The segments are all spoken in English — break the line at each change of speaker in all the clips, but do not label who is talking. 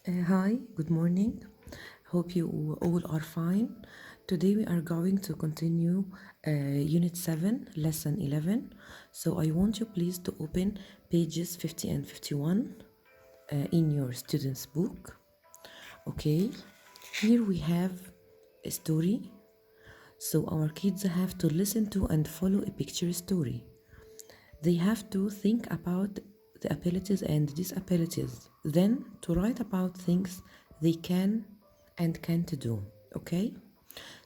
Hi, good morning. Hope you all are fine. Today we are going to continue Unit 7, Lesson 11. So I want you please to open pages 50 and 51 in your student's book. Okay, here we have a story. So our kids have to listen to and follow a picture story. They have to think about the abilities and disabilities, then to write about things they can and can't do. Okay?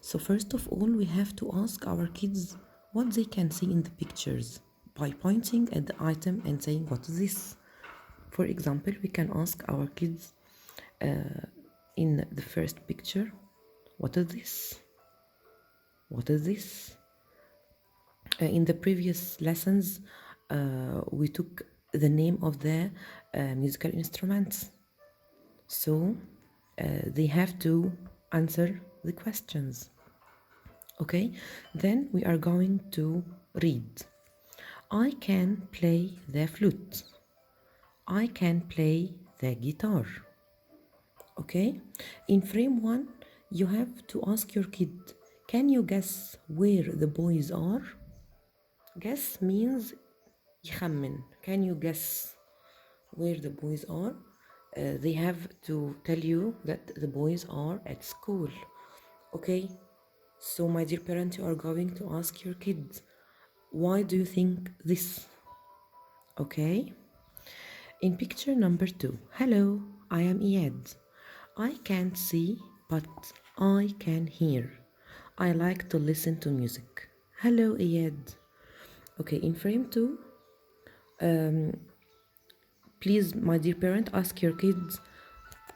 So, first of all, we have to ask our kids what they can see in the pictures by pointing at the item and saying, "What is this?" For example, we can ask our kids in the first picture, "What is this? What is this?" In the previous lessons, we took the name of the musical instruments. So they have to answer the questions. Okay, then we are going to read. I can play the flute. I can play the guitar. Okay, in frame one, you have to ask your kid, can you guess where the boys are? Guess means يخمن. Can you guess where the boys are? They have to tell you that the boys are at school. Okay, so my dear parent, you are going to ask your kids, why do you think this? Okay, in picture number 2, hello, I am Iyad. I can't see, but I can hear. I like to listen to music. Hello, Iyad. Okay, in frame 2, please, my dear parent, ask your kids,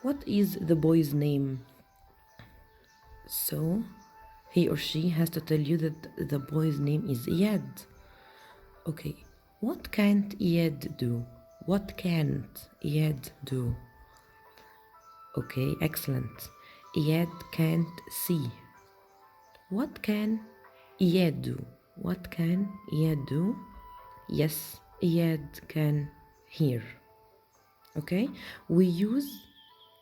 what is the boy's name? So he or she has to tell you that the boy's name is Iyad. Okay, what can't Iyad do? What can't Iyad do? Okay, excellent. Iyad can't see. What can Iyad do? What can Iyad do? Yes, Iyad can hear. Okay, we use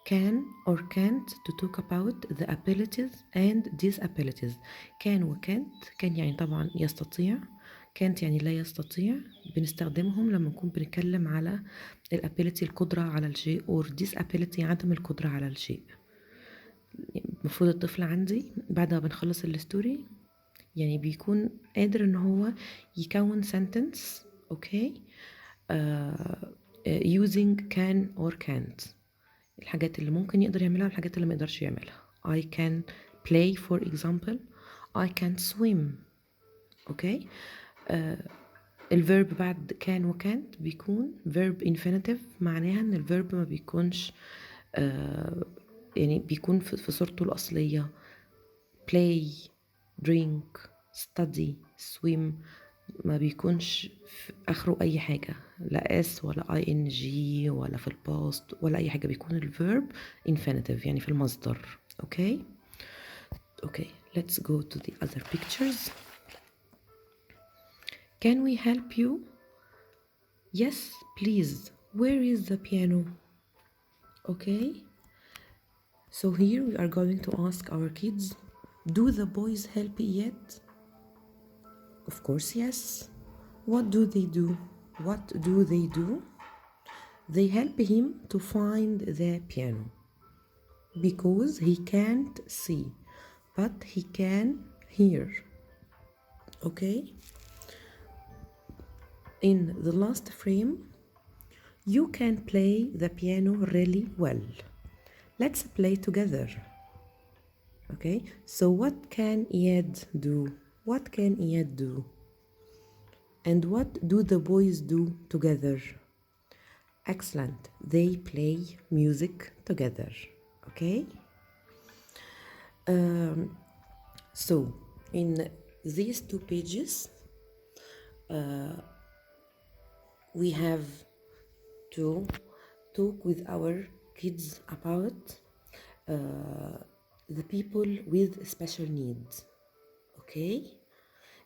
can or can't to talk about the abilities and disabilities. can و can't كان يعني طبعا يستطيع، can't يعني لا يستطيع. بنستخدمهم لما نكون بنتكلم على الability القدرة على الشيء or disability عدم القدرة على الشيء. المفروض الطفل عندي بعد ما بنخلص الستوري يعني بيكون قادر ان هو يكون sentence. اوكي using can or can't، الحاجات اللي ممكن يقدر يعملها والحاجات اللي ما يقدرش يعملها. I can play for example. I can swim. اوكي الفيرب بعد can و can't بيكون verb infinitive، معناها ان الفيرب ما بيكونش يعني بيكون في صورته الأصلية play, drink, study, swim، ما بيكونش في آخره أي حاجة، لا اس ولا ing ولا في الباست ولا أي حاجة، بيكون الverb infinitive يعني في المصدر. Okay? Okay, let's go to the other pictures. Can we help you? Yes, please. Where is the piano? Okay? So here we are going to ask our kids, do the boys help yet? Of course, yes. What do they do? What do they do? They help him to find the piano because he can't see, but he can hear. Okay? In the last frame, you can play the piano really well. Let's play together. Okay? So what can Iyad do? What can Iyad do? And what do the boys do together? Excellent. They play music together. Okay? So, in these 2 pages, we have to talk with our kids about the people with special needs. Okay?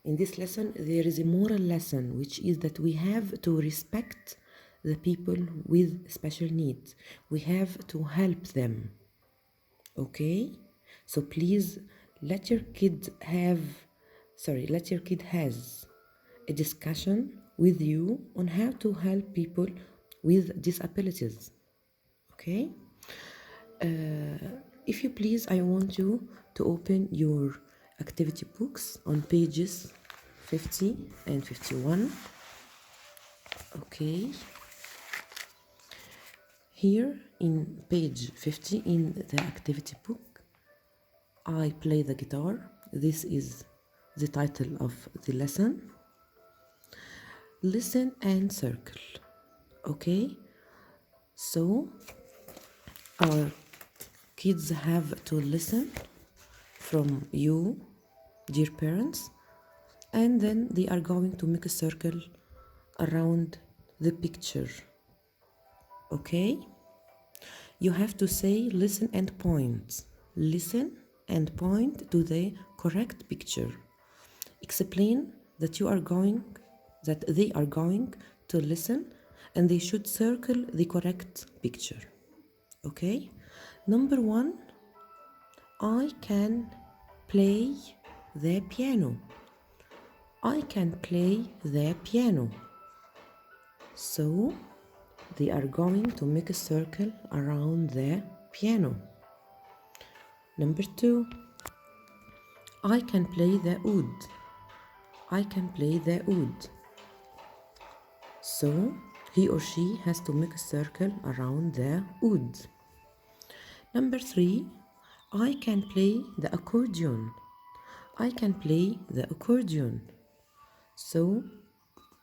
In this lesson, there is a moral lesson, which is that we have to respect the people with special needs. We have to help them. Okay? So please let your kid has a discussion with you on how to help people with disabilities. Okay? If you please, I want you to open your activity books on pages 50 and 51. Okay. Here in page 50 in the activity book, I play the guitar. This is the title of the lesson. Listen and circle. Okay? So our kids have to listen from you, dear parents, and then they are going to make a circle around the picture. Okay? You have to say listen and point. Listen and point to the correct picture. Explain that they are going to listen and they should circle the correct picture. Okay? Number 1, I can play the piano. I can play the piano. So they are going to make a circle around the piano. Number 2, I can play the oud. I can play the oud. So he or she has to make a circle around the oud. Number 3, I can play the accordion. I can play the accordion. So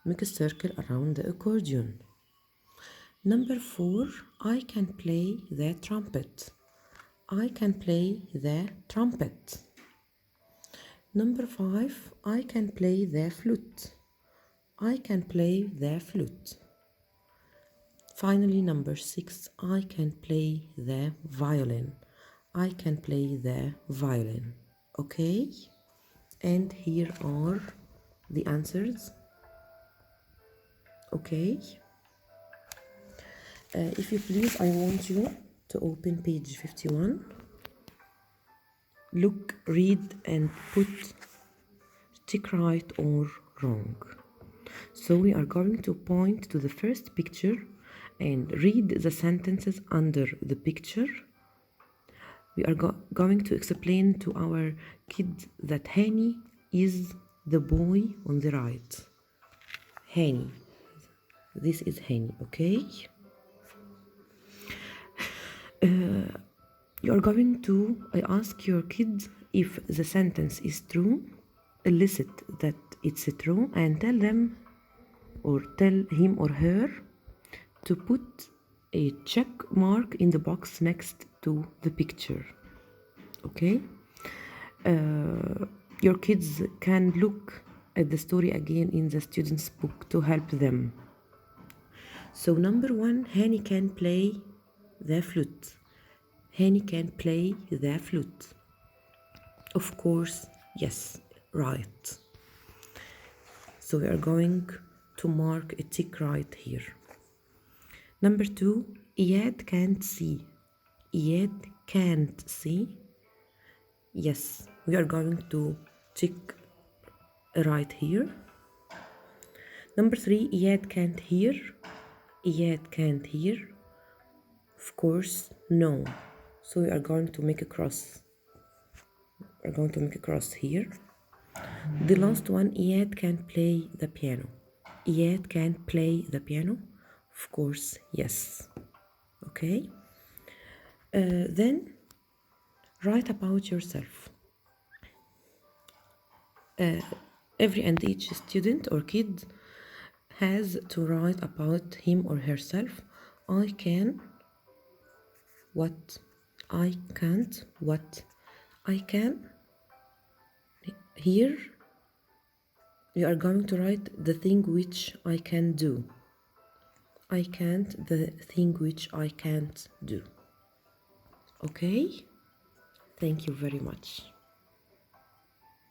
make a circle around the accordion. Number 4, I can play the trumpet. I can play the trumpet. Number 5, I can play the flute. I can play the flute. Finally, number 6, I can play the violin. I can play the violin. Okay? And here are the answers. Okay? If you please, I want you to open page 51. Look, read, and put tick right or wrong. So we are going to point to the first picture and read the sentences under the picture. We are going to explain to our kids that Hani is the boy on the right. Hani. This is Hani, okay? You are going to ask your kids if the sentence is true, elicit that it's true, and tell them or tell him or her to put a check mark in the box next to the picture. Okay? Your kids can look at the story again in the student's book to help them. So number 1, Hani can play the flute. Hani can play the flute. Of course, yes, right. So we are going to mark a tick right here. Number 2, Iyad can't see. Iyad can't see. Yes, we are going to tick right here. Number 3, Iyad can't hear. Iyad can't hear. Of course, no. So we are going to make a cross. We're going to make a cross here. The last one, Iyad can play the piano. Iyad can play the piano. Of course, yes. Okay. Then write about yourself. Every and each student or kid has to write about him or herself. I can, what I can't, what I can. Here you are going to write the thing which I can do. I can't, the thing which I can't do. Okay? Thank you very much.